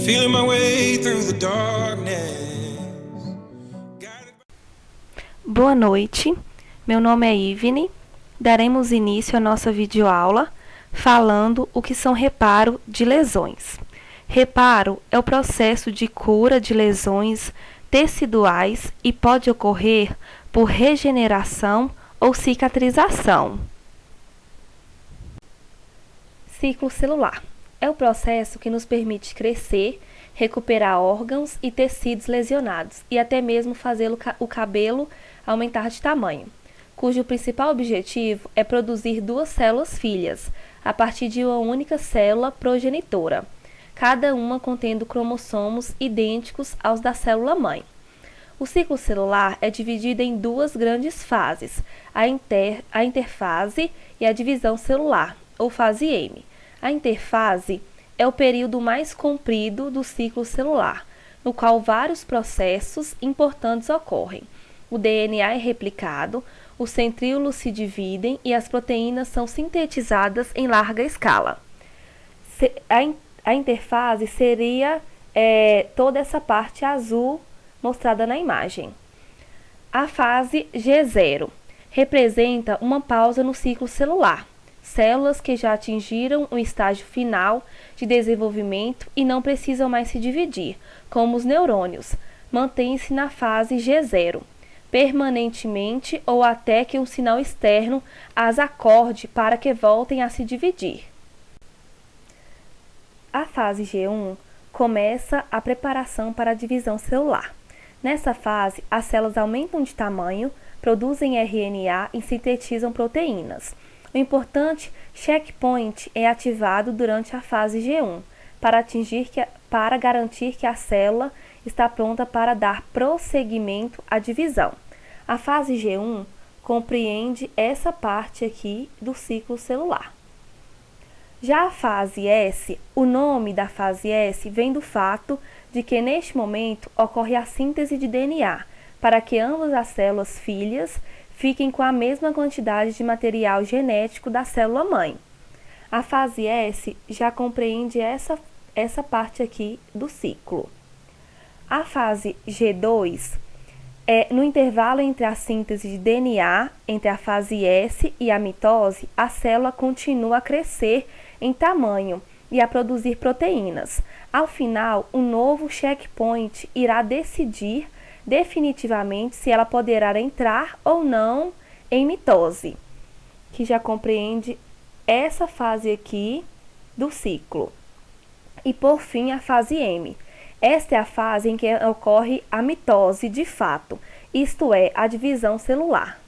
feeling my way through the darkness. Boa noite, meu nome é Ivne. Daremos início à nossa videoaula falando o que são reparo de lesões. Reparo é o processo de cura de lesões teciduais e pode ocorrer por regeneração ou cicatrização. Ciclo celular é o processo que nos permite crescer, recuperar órgãos e tecidos lesionados e até mesmo fazer o cabelo aumentar de tamanho, cujo principal objetivo é produzir duas células filhas, a partir de uma única célula progenitora, cada uma contendo cromossomos idênticos aos da célula-mãe. O ciclo celular é dividido em duas grandes fases, a interfase e a divisão celular, ou fase M. A interfase é o período mais comprido do ciclo celular, no qual vários processos importantes ocorrem. O DNA é replicado, os centríolos se dividem e as proteínas são sintetizadas em larga escala. A interfase seria toda essa parte azul mostrada na imagem. A fase G0 representa uma pausa no ciclo celular. Células que já atingiram o estágio final de desenvolvimento e não precisam mais se dividir, como os neurônios, mantêm-se na fase G0. Permanentemente ou até que um sinal externo as acorde para que voltem a se dividir. A fase G1 começa a preparação para a divisão celular. Nessa fase, as células aumentam de tamanho, produzem RNA e sintetizam proteínas. O importante checkpoint é ativado durante a fase G1 para garantir que a célula está pronta para dar prosseguimento à divisão. A fase G1 compreende essa parte aqui do ciclo celular. Já a fase S, o nome da fase S vem do fato de que neste momento ocorre a síntese de DNA, para que ambas as células filhas fiquem com a mesma quantidade de material genético da célula-mãe. A fase S já compreende essa parte aqui do ciclo. A fase G2 no intervalo entre a síntese de DNA, entre a fase S e a mitose, a célula continua a crescer em tamanho e a produzir proteínas. Ao final, um novo checkpoint irá decidir definitivamente se ela poderá entrar ou não em mitose, que já compreende essa fase aqui do ciclo. E por fim, a fase M. Esta é a fase em que ocorre a mitose de fato, isto é, a divisão celular.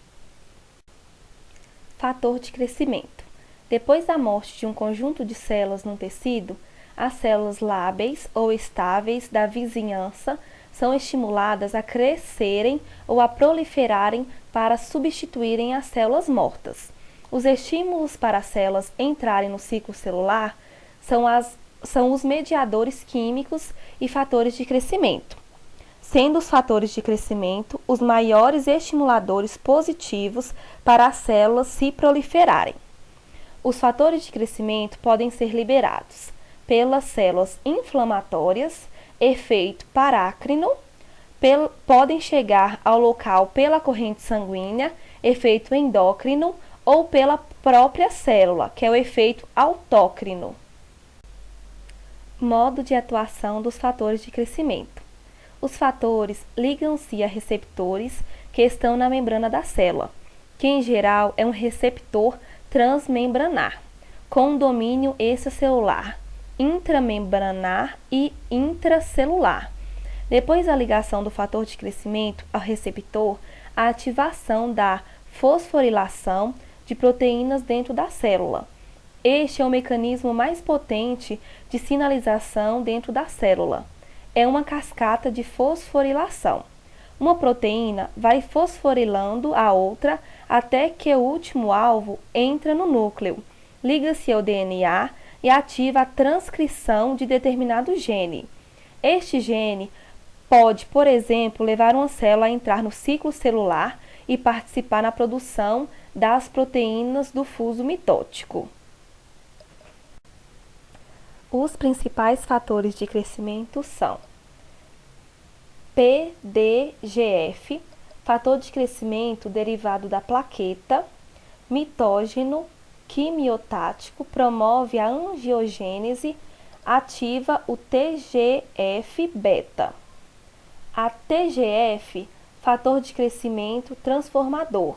Fator de crescimento. Depois da morte de um conjunto de células num tecido, as células lábeis ou estáveis da vizinhança são estimuladas a crescerem ou a proliferarem para substituírem as células mortas. Os estímulos para as células entrarem no ciclo celular são os mediadores químicos e fatores de crescimento, sendo os fatores de crescimento os maiores estimuladores positivos para as células se proliferarem. Os fatores de crescimento podem ser liberados pelas células inflamatórias, efeito parácrino, podem chegar ao local pela corrente sanguínea, efeito endócrino, ou pela própria célula, que é o efeito autócrino. Modo de atuação dos fatores de crescimento. Os fatores ligam-se a receptores que estão na membrana da célula, que em geral é um receptor transmembranar, com domínio extracelular, intramembranar e intracelular. Depois da ligação do fator de crescimento ao receptor, a ativação da fosforilação de proteínas dentro da célula. Este é o mecanismo mais potente de sinalização dentro da célula. É uma cascata de fosforilação. Uma proteína vai fosforilando a outra até que o último alvo entra no núcleo, liga-se ao DNA e ativa a transcrição de determinado gene. Este gene pode, por exemplo, levar uma célula a entrar no ciclo celular e participar na produção das proteínas do fuso mitótico. Os principais fatores de crescimento são PDGF, fator de crescimento derivado da plaqueta, mitógeno, quimiotático, promove a angiogênese, ativa o TGF-beta. A TGF, fator de crescimento transformador,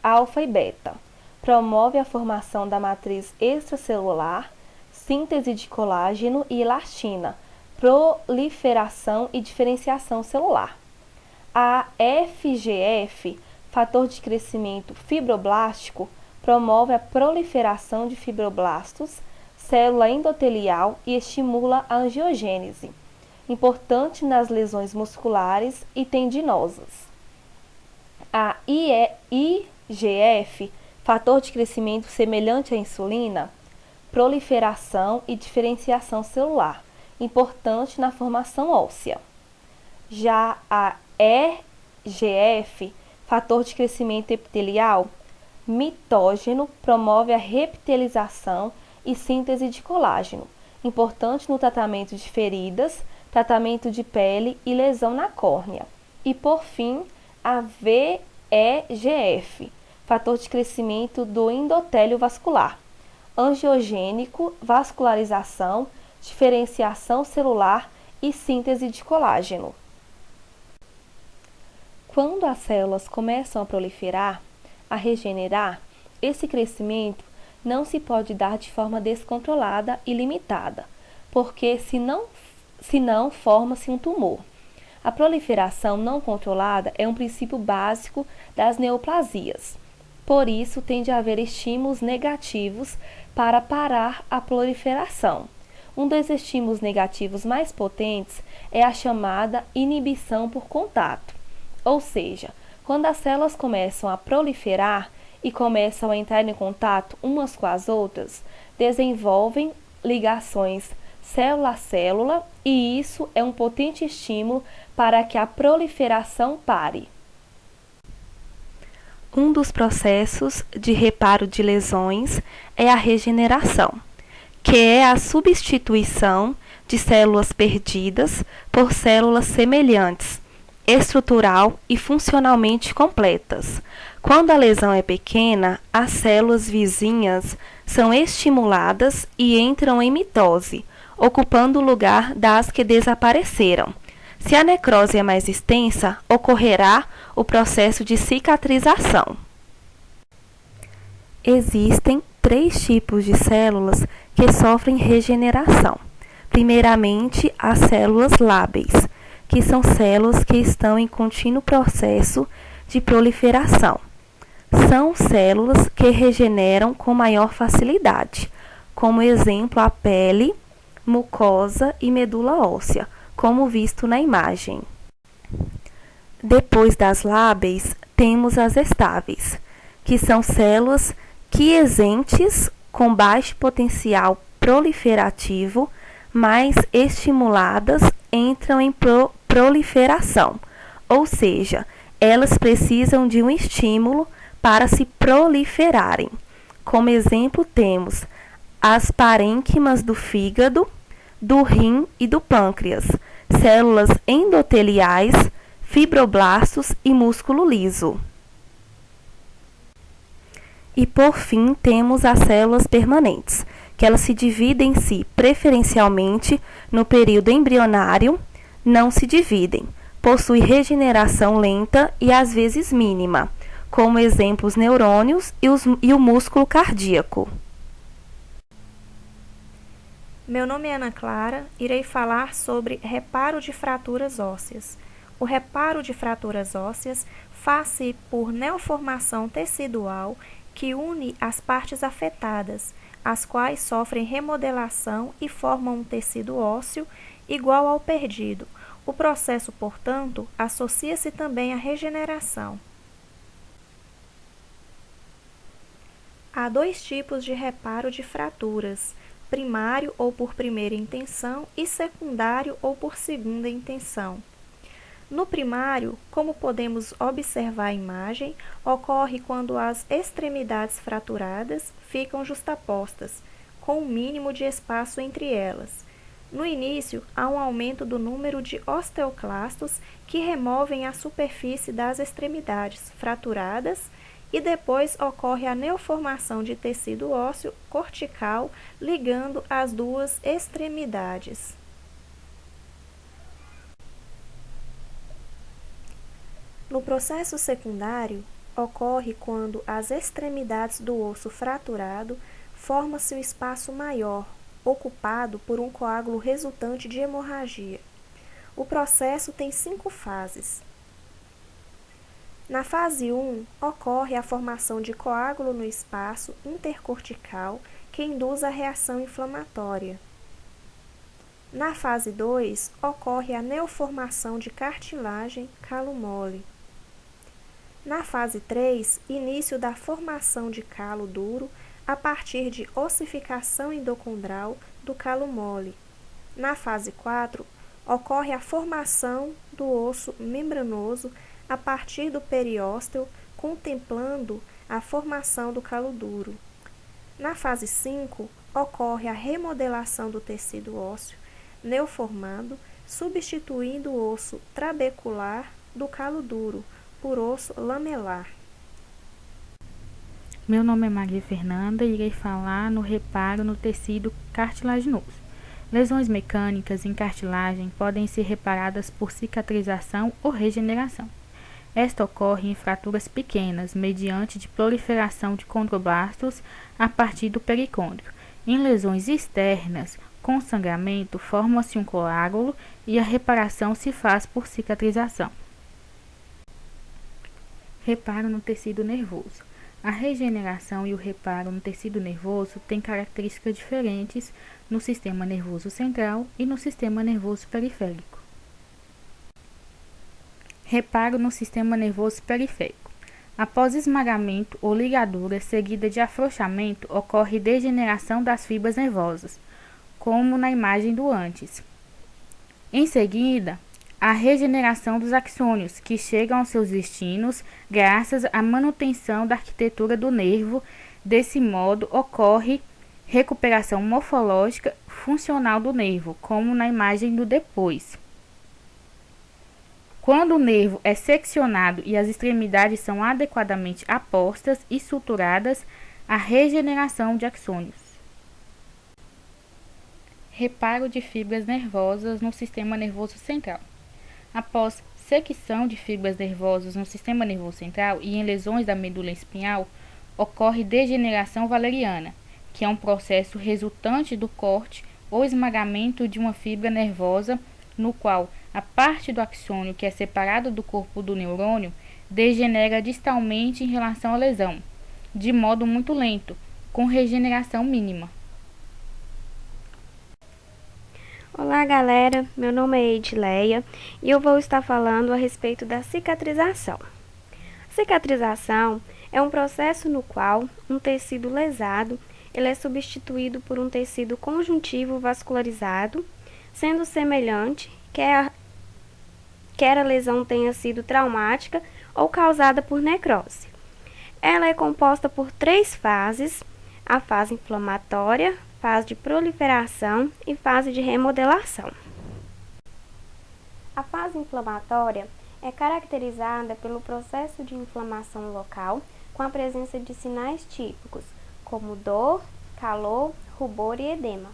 alfa e beta, promove a formação da matriz extracelular, síntese de colágeno e elastina, proliferação e diferenciação celular. A FGF, fator de crescimento fibroblástico, promove a proliferação de fibroblastos, célula endotelial e estimula a angiogênese, importante nas lesões musculares e tendinosas. A IGF, fator de crescimento semelhante à insulina, proliferação e diferenciação celular, importante na formação óssea. Já a EGF, fator de crescimento epitelial, mitógeno, promove a reptilização e síntese de colágeno, importante no tratamento de feridas, tratamento de pele e lesão na córnea. E, por fim, a VEGF, fator de crescimento do endotélio vascular, angiogênico, vascularização, diferenciação celular e síntese de colágeno. Quando as células começam a proliferar, a regenerar, esse crescimento não se pode dar de forma descontrolada e limitada, porque senão forma-se um tumor. A proliferação não controlada é um princípio básico das neoplasias. Por isso, tem de haver estímulos negativos para parar a proliferação. Um dos estímulos negativos mais potentes é a chamada inibição por contato. Ou seja, quando as células começam a proliferar e começam a entrar em contato umas com as outras, desenvolvem ligações célula a célula e isso é um potente estímulo para que a proliferação pare. Um dos processos de reparo de lesões é a regeneração, que é a substituição de células perdidas por células semelhantes, estrutural e funcionalmente completas. Quando a lesão é pequena, as células vizinhas são estimuladas e entram em mitose, ocupando o lugar das que desapareceram. Se a necrose é mais extensa, ocorrerá o processo de cicatrização. Existem 3 tipos de células que sofrem regeneração. Primeiramente, as células lábeis, que são células que estão em contínuo processo de proliferação. São células que regeneram com maior facilidade, como exemplo a pele, mucosa e medula óssea, como visto na imagem. Depois das lábeis, temos as estáveis, que são células quiescentes com baixo potencial proliferativo, mas estimuladas entram em proliferação, ou seja, elas precisam de um estímulo para se proliferarem. Como exemplo, temos as parênquimas do fígado, do rim e do pâncreas, células endoteliais, fibroblastos e músculo liso. E por fim, temos as células permanentes, que elas se dividem-se preferencialmente no período embrionário, não se dividem, possuem regeneração lenta e às vezes mínima, como exemplo os neurônios e o músculo cardíaco. Meu nome é Ana Clara, irei falar sobre reparo de fraturas ósseas. O reparo de fraturas ósseas faz-se por neoformação tecidual que une as partes afetadas, as quais sofrem remodelação e formam um tecido ósseo igual ao perdido. O processo, portanto, associa-se também à regeneração. Há 2 tipos de reparo de fraturas: primário ou por primeira intenção e secundário ou por segunda intenção. No primário, como podemos observar a imagem, ocorre quando as extremidades fraturadas ficam justapostas, com um mínimo de espaço entre elas. No início, há um aumento do número de osteoclastos que removem a superfície das extremidades fraturadas e depois ocorre a neoformação de tecido ósseo cortical ligando as duas extremidades. No processo secundário, ocorre quando as extremidades do osso fraturado forma-se um espaço maior, ocupado por um coágulo resultante de hemorragia. O processo tem 5 fases. Na fase 1, ocorre a formação de coágulo no espaço intercortical que induz a reação inflamatória. Na fase 2, ocorre a neoformação de cartilagem calo mole. Na fase 3, início da formação de calo duro a partir de ossificação endocondral do calo mole. Na fase 4, ocorre a formação do osso membranoso a partir do periósteo, contemplando a formação do calo duro. Na fase 5, ocorre a remodelação do tecido ósseo neoformado, substituindo o osso trabecular do calo duro por osso lamelar. Meu nome é Maria Fernanda e irei falar no reparo no tecido cartilaginoso. Lesões mecânicas em cartilagem podem ser reparadas por cicatrização ou regeneração. Esta ocorre em fraturas pequenas, mediante de proliferação de condroblastos a partir do pericôndrio. Em lesões externas, com sangramento, forma-se um coágulo e a reparação se faz por cicatrização. Reparo no tecido nervoso. A regeneração e o reparo no tecido nervoso têm características diferentes no sistema nervoso central e no sistema nervoso periférico. Reparo no sistema nervoso periférico. Após esmagamento ou ligadura seguida de afrouxamento, ocorre degeneração das fibras nervosas, como na imagem do antes. Em seguida, a regeneração dos axônios, que chegam aos seus destinos graças à manutenção da arquitetura do nervo. Desse modo, ocorre recuperação morfológica funcional do nervo, como na imagem do depois. Quando o nervo é seccionado e as extremidades são adequadamente apostas e suturadas, a regeneração de axônios. Reparo de fibras nervosas no sistema nervoso central. Após secção de fibras nervosas no sistema nervoso central e em lesões da medula espinhal, ocorre degeneração valeriana, que é um processo resultante do corte ou esmagamento de uma fibra nervosa, no qual a parte do axônio que é separada do corpo do neurônio degenera distalmente em relação à lesão, de modo muito lento, com regeneração mínima. Olá galera, meu nome é Edileia e eu vou estar falando a respeito da cicatrização. Cicatrização é um processo no qual um tecido lesado ele é substituído por um tecido conjuntivo vascularizado, sendo semelhante, quer a lesão tenha sido traumática ou causada por necrose. Ela é composta por 3 fases: a fase inflamatória, fase de proliferação e fase de remodelação. A fase inflamatória é caracterizada pelo processo de inflamação local com a presença de sinais típicos, como dor, calor, rubor e edema.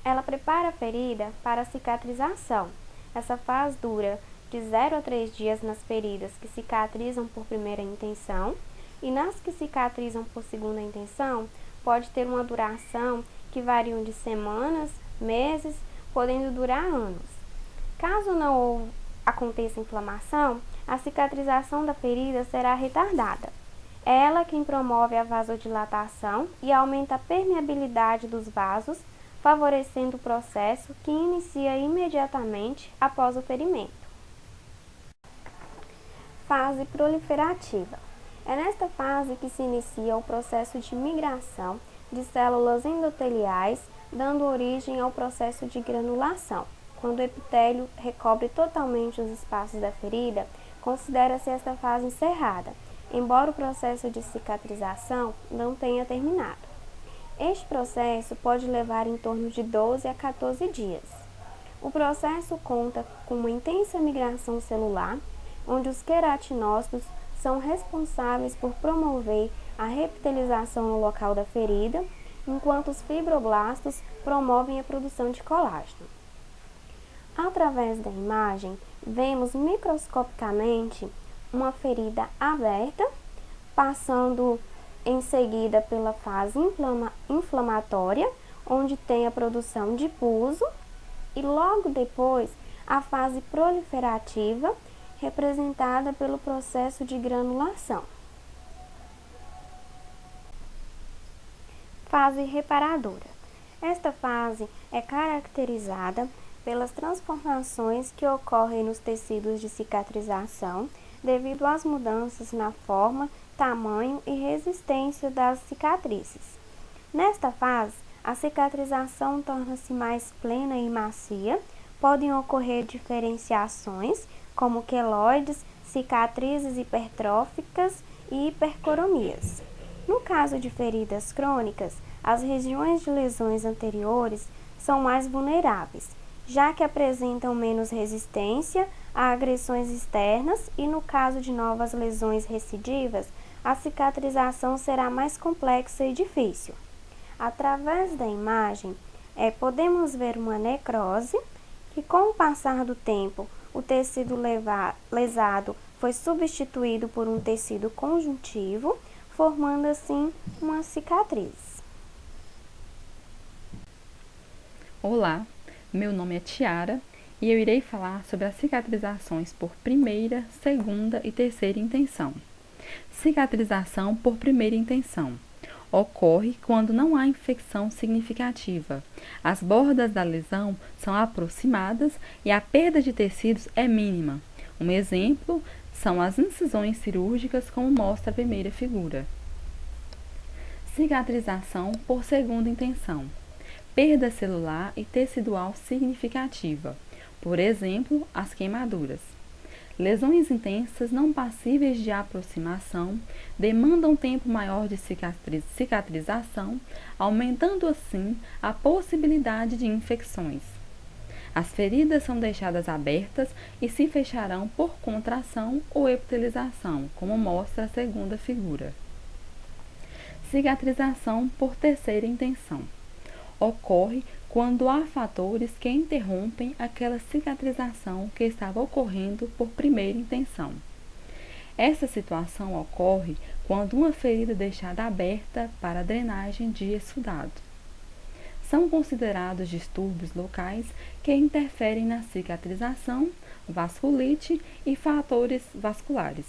Ela prepara a ferida para a cicatrização. Essa fase dura de 0 a 3 dias nas feridas que cicatrizam por primeira intenção e nas que cicatrizam por segunda intenção, pode ter uma duração que varia de semanas, meses, podendo durar anos. Caso não aconteça inflamação, a cicatrização da ferida será retardada. É ela quem promove a vasodilatação e aumenta a permeabilidade dos vasos, favorecendo o processo que inicia imediatamente após o ferimento. Fase proliferativa. É nesta fase que se inicia o processo de migração de células endoteliais, dando origem ao processo de granulação. Quando o epitélio recobre totalmente os espaços da ferida, considera-se esta fase encerrada, embora o processo de cicatrização não tenha terminado. Este processo pode levar em torno de 12 a 14 dias. O processo conta com uma intensa migração celular, onde os queratinócitos são responsáveis por promover a reptilização no local da ferida, enquanto os fibroblastos promovem a produção de colágeno. Através da imagem, vemos microscopicamente uma ferida aberta, passando em seguida pela fase inflamatória, onde tem a produção de pus, e logo depois a fase proliferativa, representada pelo processo de granulação. Fase reparadora. Esta fase é caracterizada pelas transformações que ocorrem nos tecidos de cicatrização devido às mudanças na forma, tamanho e resistência das cicatrizes. Nesta fase, a cicatrização torna-se mais plena e macia, podem ocorrer diferenciações como queloides, cicatrizes hipertróficas e hipercoromias. No caso de feridas crônicas, as regiões de lesões anteriores são mais vulneráveis, já que apresentam menos resistência a agressões externas e, no caso de novas lesões recidivas, a cicatrização será mais complexa e difícil. Através da imagem, podemos ver uma necrose, que com o passar do tempo, o tecido lesado foi substituído por um tecido conjuntivo, formando assim uma cicatriz. Olá, meu nome é Tiara e eu irei falar sobre as cicatrizações por primeira, segunda e terceira intenção. Cicatrização por primeira intenção ocorre quando não há infecção significativa. As bordas da lesão são aproximadas e a perda de tecidos é mínima. Um exemplo são as incisões cirúrgicas, como mostra a primeira figura. Cicatrização por segunda intenção. Perda celular e tecidual significativa. Por exemplo, as queimaduras. Lesões intensas não passíveis de aproximação demandam tempo maior de cicatrização, aumentando assim a possibilidade de infecções. As feridas são deixadas abertas e se fecharão por contração ou epitelização, como mostra a segunda figura. Cicatrização por terceira intenção. Ocorre quando há fatores que interrompem aquela cicatrização que estava ocorrendo por primeira intenção. Essa situação ocorre quando uma ferida é deixada aberta para a drenagem de exudado. São considerados distúrbios locais que interferem na cicatrização, vasculite e fatores vasculares.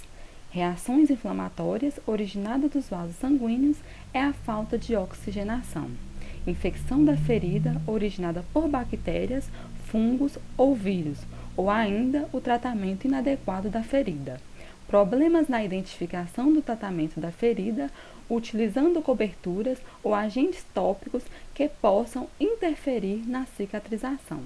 Reações inflamatórias originadas dos vasos sanguíneos é a falta de oxigenação. Infecção da ferida originada por bactérias, fungos ou vírus, ou ainda o tratamento inadequado da ferida. Problemas na identificação do tratamento da ferida, utilizando coberturas ou agentes tópicos que possam interferir na cicatrização.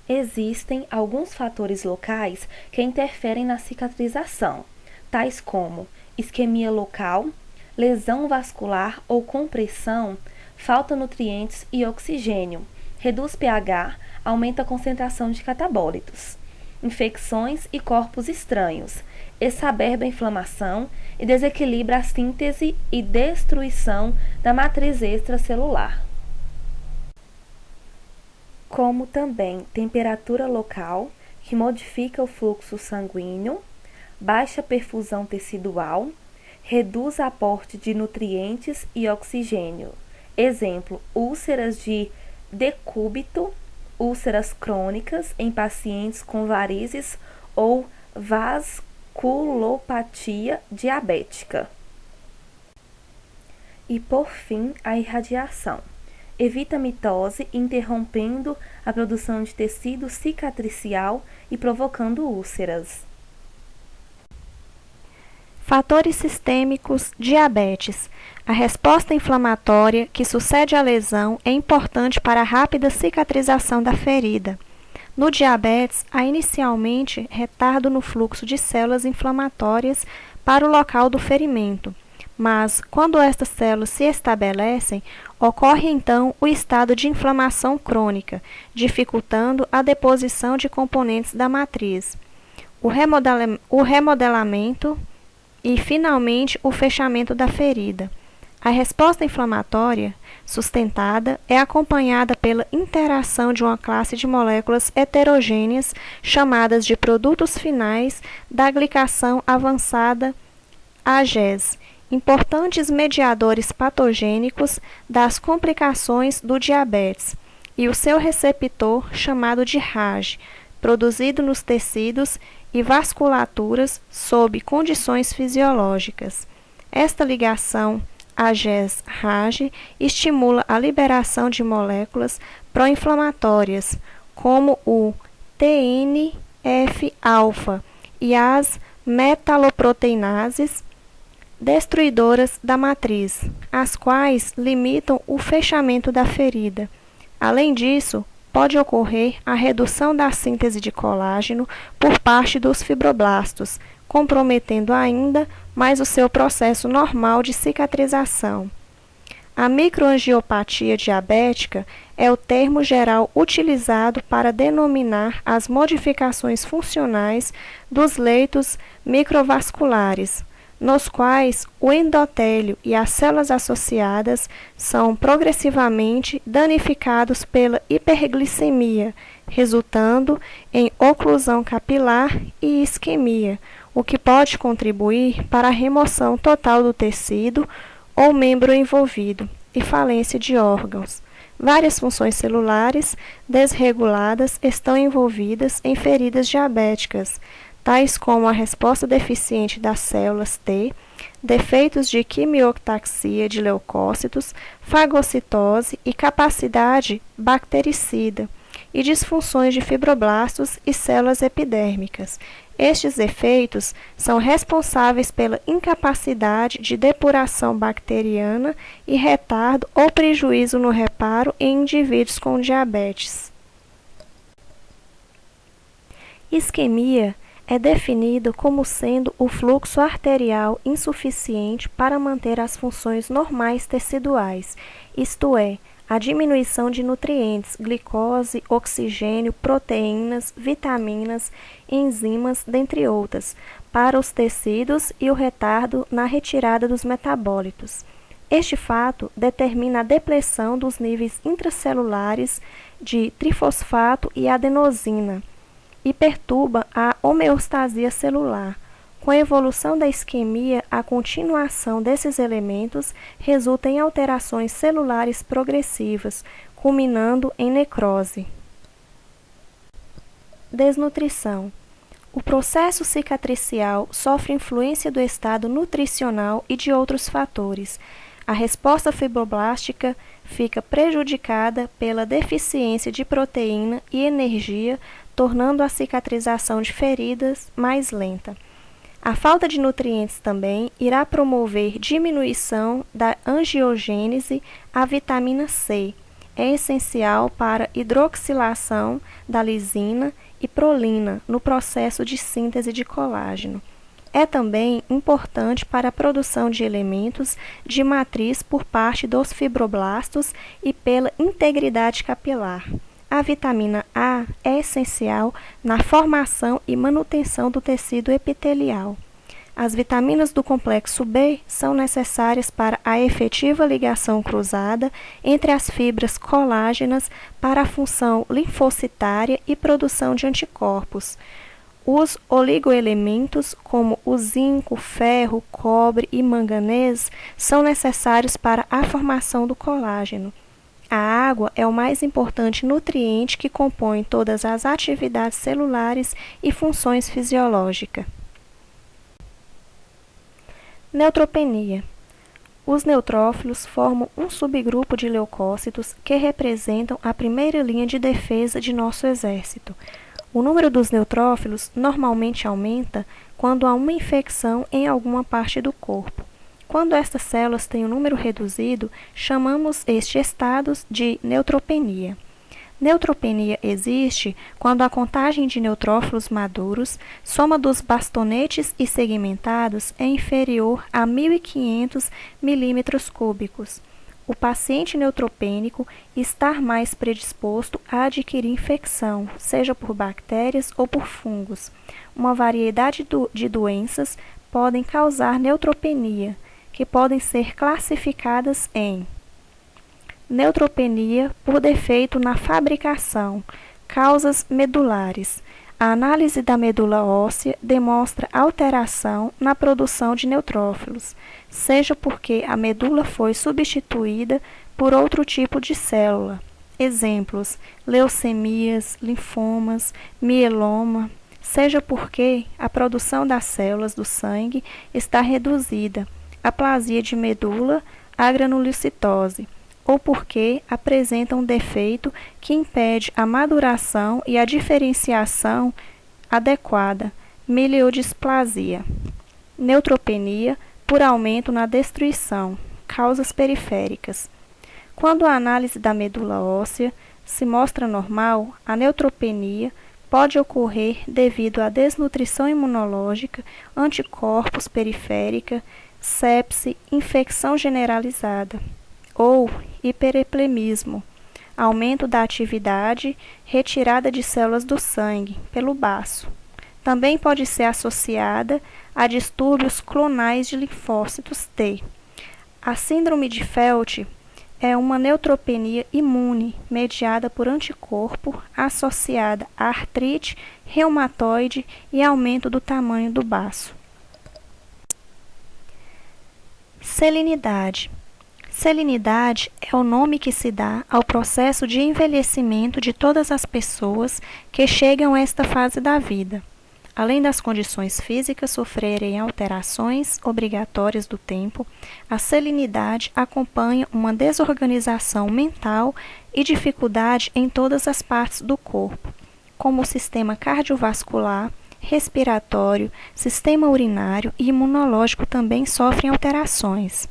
Existem alguns fatores locais que interferem na cicatrização, tais como isquemia local, lesão vascular ou compressão, falta nutrientes e oxigênio, reduz pH, aumenta a concentração de catabólitos, infecções e corpos estranhos, exacerba a inflamação e desequilibra a síntese e destruição da matriz extracelular. Como também temperatura local, que modifica o fluxo sanguíneo, baixa perfusão tecidual, reduz aporte de nutrientes e oxigênio. Exemplo, úlceras de decúbito, úlceras crônicas em pacientes com varizes ou vasculopatia diabética. E por fim, a irradiação. Evita a mitose, interrompendo a produção de tecido cicatricial e provocando úlceras. Fatores sistêmicos, diabetes. A resposta inflamatória que sucede à lesão é importante para a rápida cicatrização da ferida. No diabetes, há inicialmente retardo no fluxo de células inflamatórias para o local do ferimento, mas quando estas células se estabelecem, ocorre então o estado de inflamação crônica, dificultando a deposição de componentes da matriz, o remodelamento e, finalmente, o fechamento da ferida. A resposta inflamatória sustentada é acompanhada pela interação de uma classe de moléculas heterogêneas chamadas de produtos finais da glicação avançada AGES, importantes mediadores patogênicos das complicações do diabetes, e o seu receptor chamado de RAG, produzido nos tecidos e vasculaturas sob condições fisiológicas. Esta ligação AGES-RAG estimula a liberação de moléculas pró-inflamatórias, como o TNF-alfa e as metaloproteinases destruidoras da matriz, as quais limitam o fechamento da ferida. Além disso, pode ocorrer a redução da síntese de colágeno por parte dos fibroblastos, comprometendo ainda mais o seu processo normal de cicatrização. A microangiopatia diabética é o termo geral utilizado para denominar as modificações funcionais dos leitos microvasculares, nos quais o endotélio e as células associadas são progressivamente danificados pela hiperglicemia, resultando em oclusão capilar e isquemia, o que pode contribuir para a remoção total do tecido ou membro envolvido e falência de órgãos. Várias funções celulares desreguladas estão envolvidas em feridas diabéticas, tais como a resposta deficiente das células T, defeitos de quimiotaxia de leucócitos, fagocitose e capacidade bactericida, e disfunções de fibroblastos e células epidérmicas. Estes efeitos são responsáveis pela incapacidade de depuração bacteriana e retardo ou prejuízo no reparo em indivíduos com diabetes. Isquemia é definido como sendo o fluxo arterial insuficiente para manter as funções normais teciduais, isto é, a diminuição de nutrientes, glicose, oxigênio, proteínas, vitaminas, enzimas, dentre outras, para os tecidos e o retardo na retirada dos metabólitos. Este fato determina a depressão dos níveis intracelulares de trifosfato e adenosina e perturba a homeostasia celular. Com a evolução da isquemia, a continuação desses elementos resulta em alterações celulares progressivas, culminando em necrose. Desnutrição. O processo cicatricial sofre influência do estado nutricional e de outros fatores. A resposta fibroblástica fica prejudicada pela deficiência de proteína e energia, tornando a cicatrização de feridas mais lenta. A falta de nutrientes também irá promover diminuição da angiogênese à vitamina C. É essencial para hidroxilação da lisina e prolina no processo de síntese de colágeno. É também importante para a produção de elementos de matriz por parte dos fibroblastos e pela integridade capilar. A vitamina A é essencial na formação e manutenção do tecido epitelial. As vitaminas do complexo B são necessárias para a efetiva ligação cruzada entre as fibras colágenas para a função linfocitária e produção de anticorpos. Os oligoelementos, como o zinco, ferro, cobre e manganês, são necessários para a formação do colágeno. A água é o mais importante nutriente que compõe todas as atividades celulares e funções fisiológicas. Neutropenia. Os neutrófilos formam um subgrupo de leucócitos que representam a primeira linha de defesa de nosso exército. O número dos neutrófilos normalmente aumenta quando há uma infecção em alguma parte do corpo. Quando estas células têm um número reduzido, chamamos este estado de neutropenia. Neutropenia existe quando a contagem de neutrófilos maduros, soma dos bastonetes e segmentados, é inferior a 1.500 milímetros cúbicos. O paciente neutropênico está mais predisposto a adquirir infecção, seja por bactérias ou por fungos. Uma variedade de doenças podem causar neutropenia, que podem ser classificadas em neutropenia por defeito na fabricação, causas medulares. A análise da medula óssea demonstra alteração na produção de neutrófilos, seja porque a medula foi substituída por outro tipo de célula. Exemplos: leucemias, linfomas, mieloma, seja porque a produção das células do sangue está reduzida, aplasia de medula, a granulocitose, ou porque apresentam um defeito que impede a maduração e a diferenciação adequada, miliodisplasia. Neutropenia por aumento na destruição, causas periféricas. Quando a análise da medula óssea se mostra normal, a neutropenia pode ocorrer devido à desnutrição imunológica, anticorpos periférica, sepse, infecção generalizada, ou hipereplemismo, aumento da atividade, retirada de células do sangue pelo baço. Também pode ser associada a distúrbios clonais de linfócitos T. A síndrome de Felt é uma neutropenia imune mediada por anticorpo associada a artrite reumatoide e aumento do tamanho do baço. Selinidade. Selinidade é o nome que se dá ao processo de envelhecimento de todas as pessoas que chegam a esta fase da vida. Além das condições físicas sofrerem alterações obrigatórias do tempo, a selinidade acompanha uma desorganização mental e dificuldade em todas as partes do corpo, como o sistema cardiovascular, respiratório, sistema urinário e imunológico também sofrem alterações.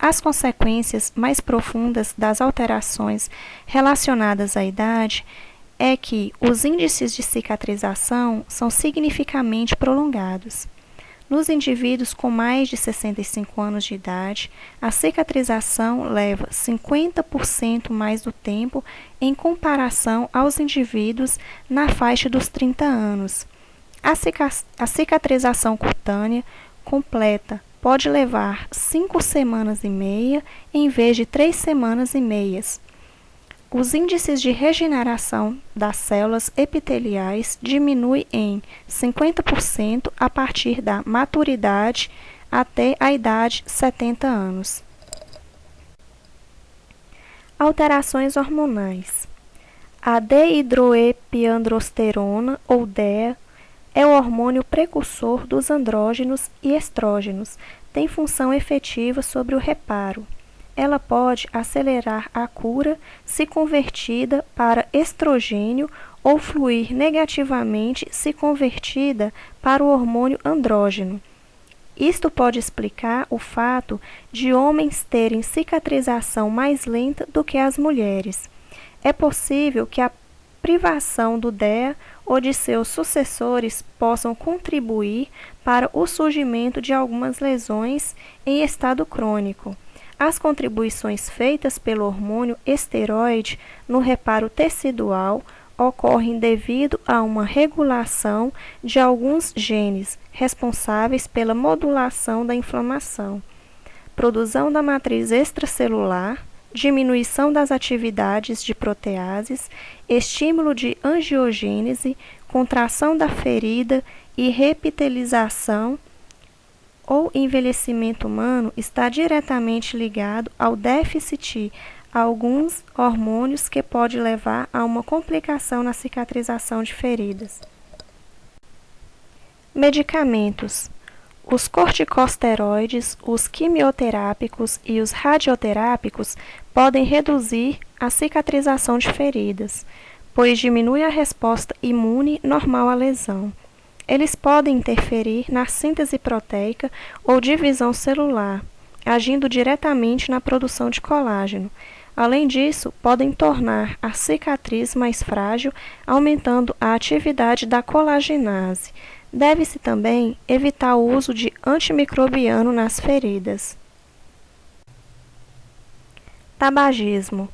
As consequências mais profundas das alterações relacionadas à idade é que os índices de cicatrização são significativamente prolongados. Nos indivíduos com mais de 65 anos de idade, a cicatrização leva 50% mais do tempo em comparação aos indivíduos na faixa dos 30 anos. A cicatrização cutânea completa pode levar 5 semanas e meia em vez de 3 semanas e meias. Os índices de regeneração das células epiteliais diminuem em 50% a partir da maturidade até a idade de 70 anos. Alterações hormonais. A deidroepiandrosterona, ou DEA, é o hormônio precursor dos andrógenos e estrógenos, tem função efetiva sobre o reparo. Ela pode acelerar a cura se convertida para estrogênio ou fluir negativamente se convertida para o hormônio andrógeno. Isto pode explicar o fato de homens terem cicatrização mais lenta do que as mulheres. É possível que a privação do DEA ou de seus sucessores possam contribuir para o surgimento de algumas lesões em estado crônico. As contribuições feitas pelo hormônio esteroide no reparo tecidual ocorrem devido a uma regulação de alguns genes responsáveis pela modulação da inflamação, produção da matriz extracelular, diminuição das atividades de proteases, estímulo de angiogênese, contração da ferida e repitelização. O envelhecimento humano está diretamente ligado ao déficit a alguns hormônios que pode levar a uma complicação na cicatrização de feridas. Medicamentos. Os corticosteroides, os quimioterápicos e os radioterápicos podem reduzir a cicatrização de feridas, pois diminui a resposta imune normal à lesão. Eles podem interferir na síntese proteica ou divisão celular, agindo diretamente na produção de colágeno. Além disso, podem tornar a cicatriz mais frágil, aumentando a atividade da colagenase. Deve-se também evitar o uso de antimicrobiano nas feridas. Tabagismo.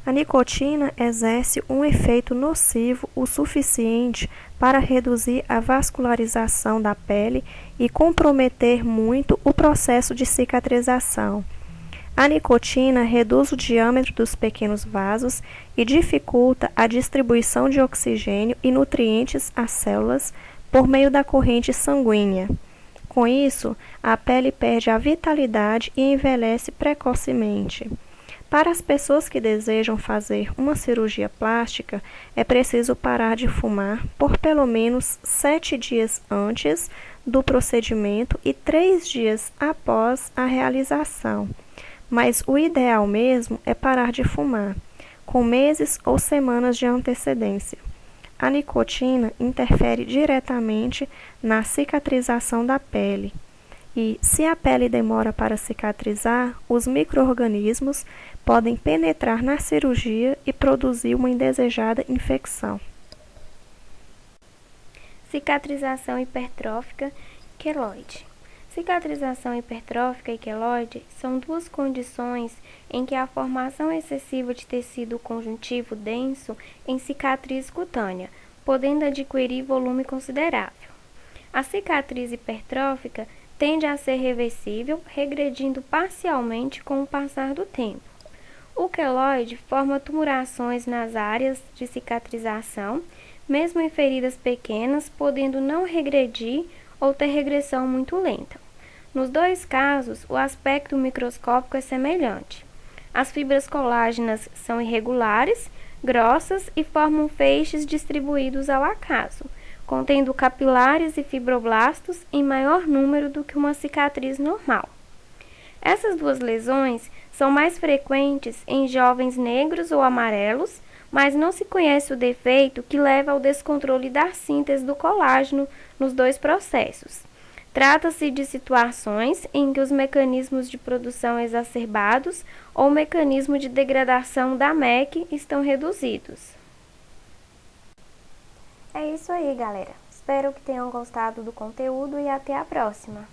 A nicotina exerce um efeito nocivo o suficiente para reduzir a vascularização da pele e comprometer muito o processo de cicatrização. A nicotina reduz o diâmetro dos pequenos vasos e dificulta a distribuição de oxigênio e nutrientes às células por meio da corrente sanguínea. Com isso, a pele perde a vitalidade e envelhece precocemente. Para as pessoas que desejam fazer uma cirurgia plástica, é preciso parar de fumar por pelo menos 7 dias antes do procedimento e 3 dias após a realização. Mas o ideal mesmo é parar de fumar, com meses ou semanas de antecedência. A nicotina interfere diretamente na cicatrização da pele. E, se a pele demora para cicatrizar, os micro-organismos podem penetrar na cirurgia e produzir uma indesejada infecção. Cicatrização hipertrófica queloide. Cicatrização hipertrófica e queloide são duas condições em que a formação excessiva de tecido conjuntivo denso em cicatriz cutânea, podendo adquirir volume considerável. A cicatriz hipertrófica tende a ser reversível, regredindo parcialmente com o passar do tempo. O queloide forma tumurações nas áreas de cicatrização, mesmo em feridas pequenas, podendo não regredir ou ter regressão muito lenta. Nos dois casos, o aspecto microscópico é semelhante. As fibras colágenas são irregulares, grossas e formam feixes distribuídos ao acaso, contendo capilares e fibroblastos em maior número do que uma cicatriz normal. Essas duas lesões são mais frequentes em jovens negros ou amarelos, mas não se conhece o defeito que leva ao descontrole da síntese do colágeno nos dois processos. Trata-se de situações em que os mecanismos de produção exacerbados ou o mecanismo de degradação da MEC estão reduzidos. É isso aí, galera. Espero que tenham gostado do conteúdo e até a próxima.